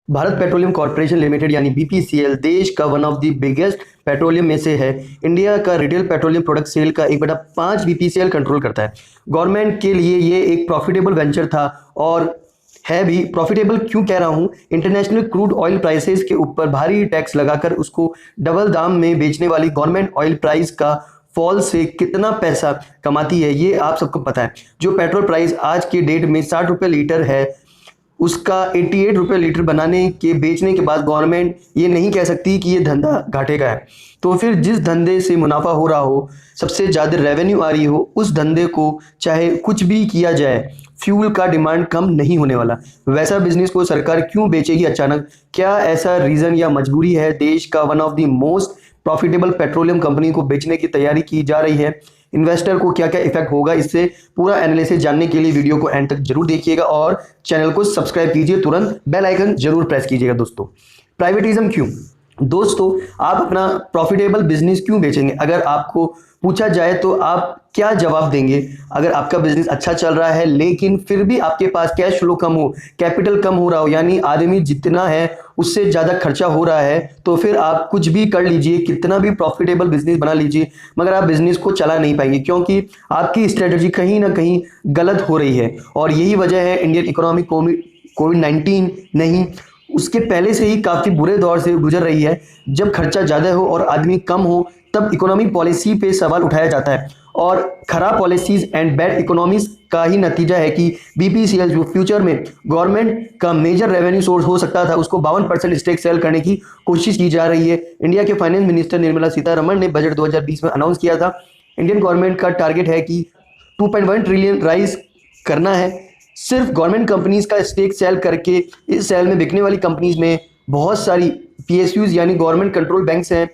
Bharat petroleum corporation limited यानी BPCL देश का one of the biggest petroleum में से है। इंडिया का रिटेल पेट्रोलियम प्रोडक्ट सेल का 1/5 बीपीसीएल कंट्रोल करता है। गवर्नमेंट के लिए ये एक प्रॉफिटेबल वेंचर था और है भी। प्रॉफिटेबल क्यों कह रहा हूँ, इंटरनेशनल क्रूड ऑयल प्राइसेस के ऊपर भारी टैक्स लगाकर उसको डबल दाम में बेचने वाली गवर्नमेंट ऑयल प्राइस का फॉल से कितना पैसा कमाती है ये आप सबको पता है। जो पेट्रोल प्राइस आज के डेट में 60 रुपये लीटर है, उसका 88 रुपये लीटर बनाने के बेचने के बाद गवर्नमेंट ये नहीं कह सकती कि ये धंधा घाटे का है। तो फिर जिस धंधे से मुनाफा हो रहा हो, सबसे ज़्यादा रेवेन्यू आ रही हो, उस धंधे को चाहे कुछ भी किया जाए, फ्यूल का डिमांड कम नहीं होने वाला। वैसा बिजनेस को सरकार क्यों बेचेगी अचानक? क्या ऐसा रीज़न या मजबूरी है? देश का one of the most profitable petroleum company को बेचने की तैयारी की जा रही है। इन्वेस्टर को क्या क्या इफेक्ट होगा, इससे पूरा एनालिसिस जानने के लिए वीडियो को एंड तक जरूर देखिएगा और चैनल को सब्सक्राइब कीजिए, तुरंत बेल आइकन जरूर प्रेस कीजिएगा। दोस्तों, प्राइवेटिज्म क्यों? दोस्तों, आप अपना प्रॉफिटेबल बिजनेस क्यों बेचेंगे? अगर आपको पूछा जाए तो आप क्या जवाब देंगे? अगर आपका बिजनेस अच्छा चल रहा है लेकिन फिर भी आपके पास कैश फ्लो कम हो, कैपिटल कम हो रहा हो, यानी आदमी जितना है उससे ज़्यादा खर्चा हो रहा है, तो फिर आप कुछ भी कर लीजिए, कितना भी प्रॉफिटेबल बिजनेस बना लीजिए, मगर आप बिजनेस को चला नहीं पाएंगे क्योंकि आपकी स्ट्रेटजी कहीं ना कहीं गलत हो रही है। और यही वजह है इंडियन इकोनॉमी कोविड-19 नहीं, उसके पहले से ही काफ़ी बुरे दौर से गुजर रही है। जब खर्चा ज़्यादा हो और आदमी कम हो तब इकोनॉमिक पॉलिसी पे सवाल उठाया जाता है और खराब पॉलिसीज एंड बैड इकोनॉमीज का ही नतीजा है कि बीपीसीएल जो फ्यूचर में गवर्नमेंट का मेजर रेवेन्यू सोर्स हो सकता था, उसको 52% स्टेक सेल करने की कोशिश की जा रही है। इंडिया के फाइनेंस मिनिस्टर निर्मला सीतारमण ने बजट 2020 में अनाउंस किया था। इंडियन गवर्नमेंट का टारगेट है कि 2.1 ट्रिलियन राइज करना है सिर्फ गवर्नमेंट कंपनीज का स्टेक सेल करके। इस सेल में बिकने वाली कंपनीज में बहुत सारी पीएसयूज यानी गवर्नमेंट कंट्रोल बैंक्स हैं,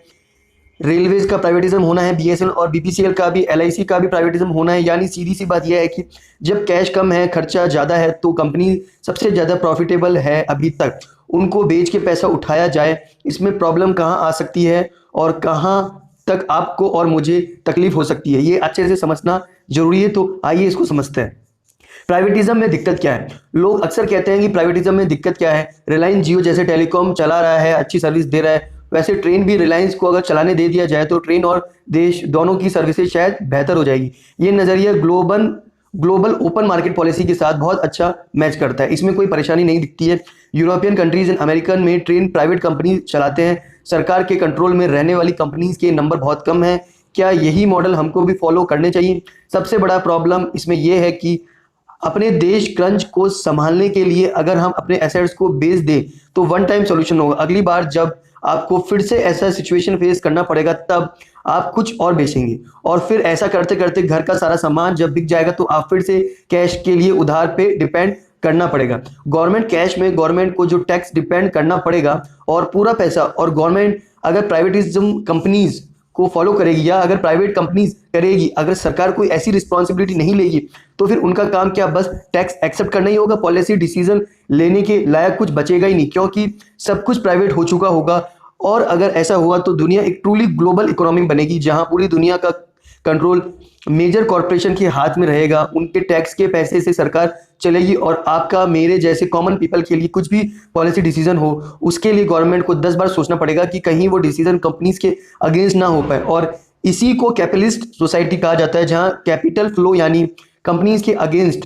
रेलवेज का प्राइवेटिज्म होना है, बीएसएनएल और बीपीसीएल का भी, एलआईसी का भी प्राइवेटिज्म होना है। यानी सीधी सी बात यह है कि जब कैश कम है, खर्चा ज़्यादा है, तो कंपनी सबसे ज़्यादा प्रॉफिटेबल है अभी तक, उनको बेच के पैसा उठाया जाए। इसमें प्रॉब्लम कहाँ आ सकती है और कहाँ तक आपको और मुझे तकलीफ हो सकती है, ये अच्छे से समझना जरूरी है। तो आइए इसको समझते हैं। प्राइवेटिज्म में दिक्कत क्या है? लोग अक्सर कहते हैं कि प्राइवेटिज्म में दिक्कत क्या है, रिलायंस जियो जैसे टेलीकॉम चला रहा है, अच्छी सर्विस दे रहा है, वैसे ट्रेन भी रिलायंस को अगर चलाने दे दिया जाए तो ट्रेन और देश दोनों की सर्विसेज शायद बेहतर हो जाएगी। ये नज़रिया ग्लोबल ओपन मार्केट पॉलिसी के साथ बहुत अच्छा मैच करता है, इसमें कोई परेशानी नहीं दिखती है। यूरोपियन कंट्रीज एंड अमेरिकन में ट्रेन प्राइवेट कंपनी चलाते हैं, सरकार के कंट्रोल में रहने वाली कंपनीज के नंबर बहुत कम हैं। क्या यही मॉडल हमको भी फॉलो करने चाहिए? सबसे बड़ा प्रॉब्लम इसमें यह है कि अपने देश क्रंच को संभालने के लिए अगर हम अपने एसेट्स को बेच दें तो वन टाइम सॉल्यूशन होगा। अगली बार जब आपको फिर से ऐसा सिचुएशन फेस करना पड़ेगा तब आप कुछ और बेचेंगे और फिर ऐसा करते करते घर का सारा सामान जब बिक जाएगा तो आप फिर से कैश के लिए उधार पे डिपेंड करना पड़ेगा। गवर्नमेंट कैश में गवर्नमेंट को जो टैक्स डिपेंड करना पड़ेगा और पूरा पैसा, और गवर्नमेंट अगर प्राइवेटिज्म कंपनीज को फॉलो करेगी या अगर प्राइवेट कंपनीज करेगी, अगर सरकार कोई ऐसी रिस्पॉन्सिबिलिटी नहीं लेगी तो फिर उनका काम क्या, बस टैक्स एक्सेप्ट करना ही होगा। पॉलिसी डिसीजन लेने के लायक कुछ बचेगा ही नहीं क्योंकि सब कुछ प्राइवेट हो चुका होगा। और अगर ऐसा हुआ तो दुनिया एक ट्रूली ग्लोबल इकोनॉमी बनेगी जहां पूरी दुनिया का कंट्रोल मेजर कॉरपोरेशन के हाथ में रहेगा, उनके टैक्स के पैसे से सरकार चलेगी और आपका मेरे जैसे कॉमन पीपल के लिए कुछ भी पॉलिसी डिसीजन हो उसके लिए गवर्नमेंट को 10 बार सोचना पड़ेगा कि कहीं वो डिसीजन कंपनीज के अगेंस्ट ना हो पाए। और इसी को कैपिटलिस्ट सोसाइटी कहा जाता है, जहां कैपिटल फ्लो यानी कंपनीज के अगेंस्ट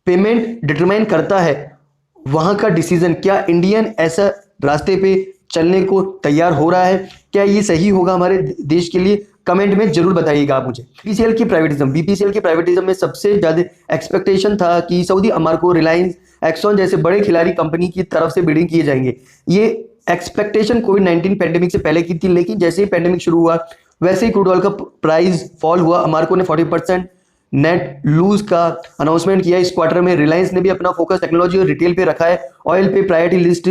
पेमेंट डिटरमाइन करता है वहां का डिसीजन। क्या इंडियन ऐसा रास्ते पे चलने को तैयार हो रहा है? क्या ये सही होगा हमारे देश के लिए? कमेंट में जरूर बताइएगा आप मुझे। बीपीसीएल की प्राइवेटिज्म में सबसे ज्यादा एक्सपेक्टेशन था कि सऊदी अमारको, रिलायंस, एक्सॉन जैसे बड़े खिलाड़ी कंपनी की तरफ से बिडिंग किए जाएंगे। ये एक्सपेक्टेशन कोविड-19 पैंडेमिक से पहले की थी, लेकिन जैसे ही पैंडेमिक शुरू हुआ वैसे ही क्रूड ऑयल का प्राइस फॉल हुआ। अमारको ने 40% नेट लूज का अनाउंसमेंट किया इस क्वार्टर में। रिलायंस ने भी अपना फोकस टेक्नोलॉजी और रिटेल पे रखा है, ऑयल पे प्रायोरिटी लिस्ट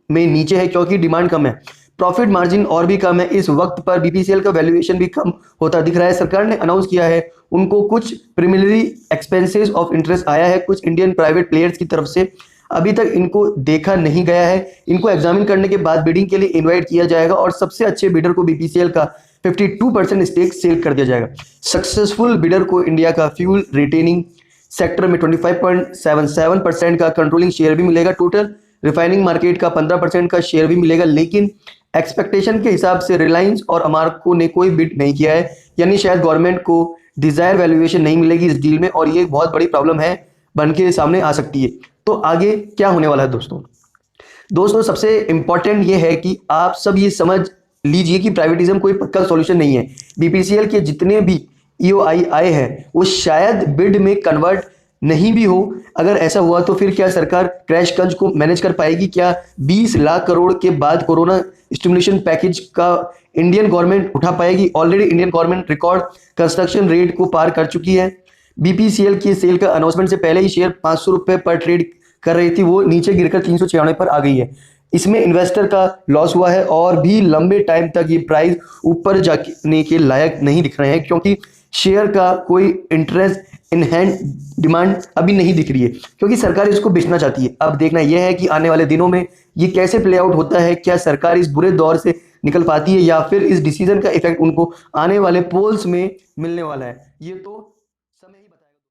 में नीचे है क्योंकि डिमांड कम है, प्रॉफिट मार्जिन और भी कम है। इस वक्त पर बीपीसीएल का वैल्यूएशन भी कम होता दिख रहा है। सरकार ने अनाउंस किया है उनको कुछ प्रीलिमिनरी एक्सपेंसेस ऑफ इंटरेस्ट आया है कुछ इंडियन प्राइवेट प्लेयर्स की तरफ से, अभी तक इनको देखा नहीं गया है। इनको एग्जामिन करने के बाद बिडिंग के लिए इनवाइट किया जाएगा और सबसे अच्छे बिडर को बीपीसीएल का 52% स्टेक सेल कर दिया जाएगा। सक्सेसफुल बिडर को इंडिया का फ्यूल रिटेनिंग सेक्टर में 25.77% का कंट्रोलिंग शेयर भी मिलेगा। टोटल रिफाइनिंग मार्केट का 15% का शेयर भी मिलेगा, लेकिन एक्सपेक्टेशन के हिसाब से रिलायंस और अमारको ने कोई बिड नहीं किया है, यानी शायद गवर्नमेंट को डिजायर वैल्यूएशन नहीं मिलेगी इस डील में, और ये एक बहुत बड़ी प्रॉब्लम है, बन के सामने आ सकती है। तो आगे क्या होने वाला है दोस्तों सबसे इंपॉर्टेंट ये है कि आप सब ये समझ लीजिए कि प्राइवेटिज्म कोई पक्का सॉल्यूशन नहीं है। बीपीसीएल के जितने भी ईओआई आए हैं वो शायद बिड में कन्वर्ट नहीं भी हो। अगर ऐसा हुआ तो फिर क्या सरकार क्रैश कर्ज को मैनेज कर पाएगी? क्या 20 लाख करोड़ के बाद कोरोना स्टिमुलेशन पैकेज का इंडियन गवर्नमेंट उठा पाएगी? Already Indian government record construction rate को पार कर चुकी है। बीपीसीएल की सेल का अनाउंसमेंट से पहले ही शेयर 500 रुपये पर ट्रेड कर रही थी, वो नीचे गिरकर 396 पर आ गई है। इसमें इन्वेस्टर का लॉस हुआ है और भी लंबे टाइम तक ये प्राइस ऊपर जाने के लायक नहीं दिख रहे हैं, क्योंकि शेयर का कोई इंटरेस्ट इन हैंड डिमांड अभी नहीं दिख रही है, क्योंकि सरकार इसको बेचना चाहती है। अब देखना यह है कि आने वाले दिनों में ये कैसे प्ले आउट होता है। क्या सरकार इस बुरे दौर से निकल पाती है या फिर इस डिसीजन का इफेक्ट उनको आने वाले पोल्स में मिलने वाला है, ये तो